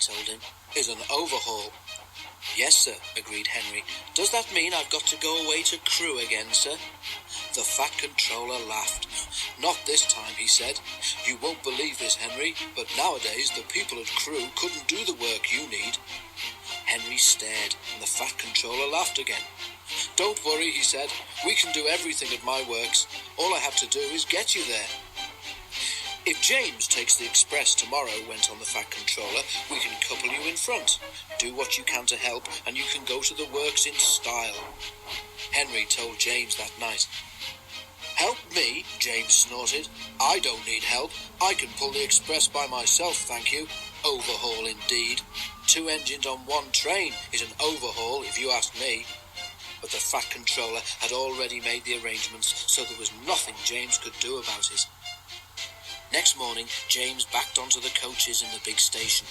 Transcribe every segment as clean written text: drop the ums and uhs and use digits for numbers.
told him, is an overhaul. Yes, sir, agreed Henry. Does that mean I've got to go away to crew again, sir? The Fat Controller laughed. Not this time, he said. You won't believe this, Henry, but nowadays the people at crew couldn't do the work you need. Henry stared, and the Fat Controller laughed again. Don't worry, he said. We can do everything at my works. All I have to do is get you there. If James takes the express tomorrow, went on the Fat Controller, we can couple you in front. Do what you can to help, and you can go to the works in style. Henry told James that night. Help me, James snorted. I don't need help. I can pull the express by myself, thank you. Overhaul indeed. 2 engines on 1 train is an overhaul, if you ask me. But the Fat Controller had already made the arrangements, so there was nothing James could do about it. Next morning, James backed onto the coaches in the big station.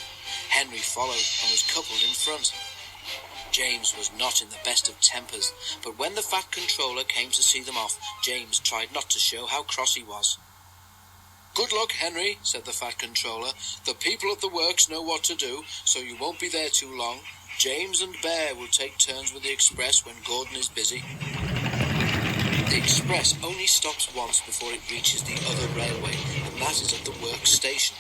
Henry followed and was coupled in front. James was not in the best of tempers, but when the Fat Controller came to see them off, James tried not to show how cross he was. Good luck, Henry, said the Fat Controller. The people at the works know what to do, so you won't be there too long. James and Bear will take turns with the express when Gordon is busy. The express only stops once before it reaches the other railway, and that is at the work station.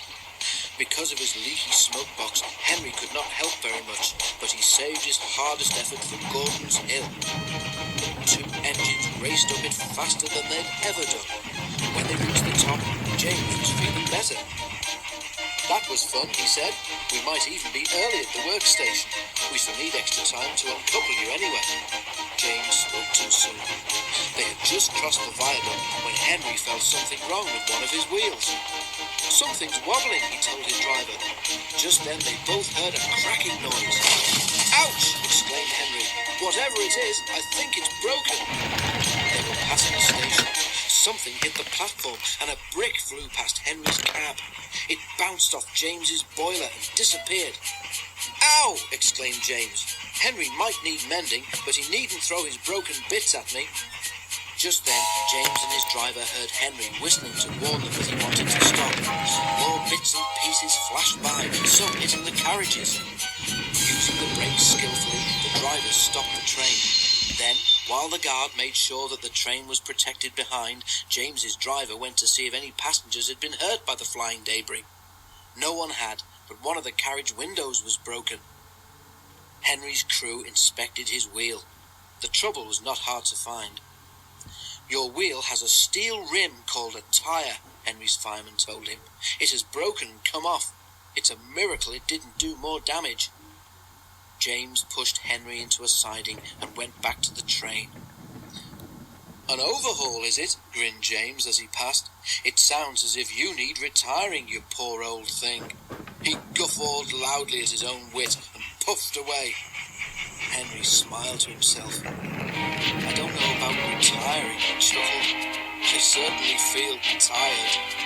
Because of his leaky smoke box, Henry could not help very much, but he saved his hardest effort for Gordon's Hill. 2 engines raced up it faster than they'd ever done. When they reached the top, James was feeling better. That was fun, he said. We might even be early at the workstation. We shall need extra time to uncouple you anyway. James spoke too soon. They had just crossed the viaduct when Henry felt something wrong with one of his wheels. Something's wobbling, he told his driver. Just then they both heard a cracking noise. Ouch! Exclaimed Henry. Whatever it is, I think it's broken. They were passing the station. Something hit the platform and a brick flew past Henry's cab. It bounced off James's boiler and disappeared. Ow! Exclaimed James. Henry might need mending, but he needn't throw his broken bits at me. Just then, James and his driver heard Henry whistling to warn them that he wanted to stop. More bits and pieces flashed by, some hitting the carriages. Using the brakes skillfully, the drivers stopped the train. Then, while the guard made sure that the train was protected behind, James's driver went to see if any passengers had been hurt by the flying debris. No one had, but one of the carriage windows was broken. Henry's crew inspected his wheel. The trouble was not hard to find. Your wheel has a steel rim called a tyre, Henry's fireman told him. It has broken and come off. It's a miracle it didn't do more damage. James pushed Henry into a siding and went back to the train. An overhaul, is it? Grinned James as he passed. It sounds as if you need retiring, you poor old thing. He guffawed loudly at his own wit and puffed away. Henry smiled to himself. I don't know about retiring, he chuckled. I certainly feel tired.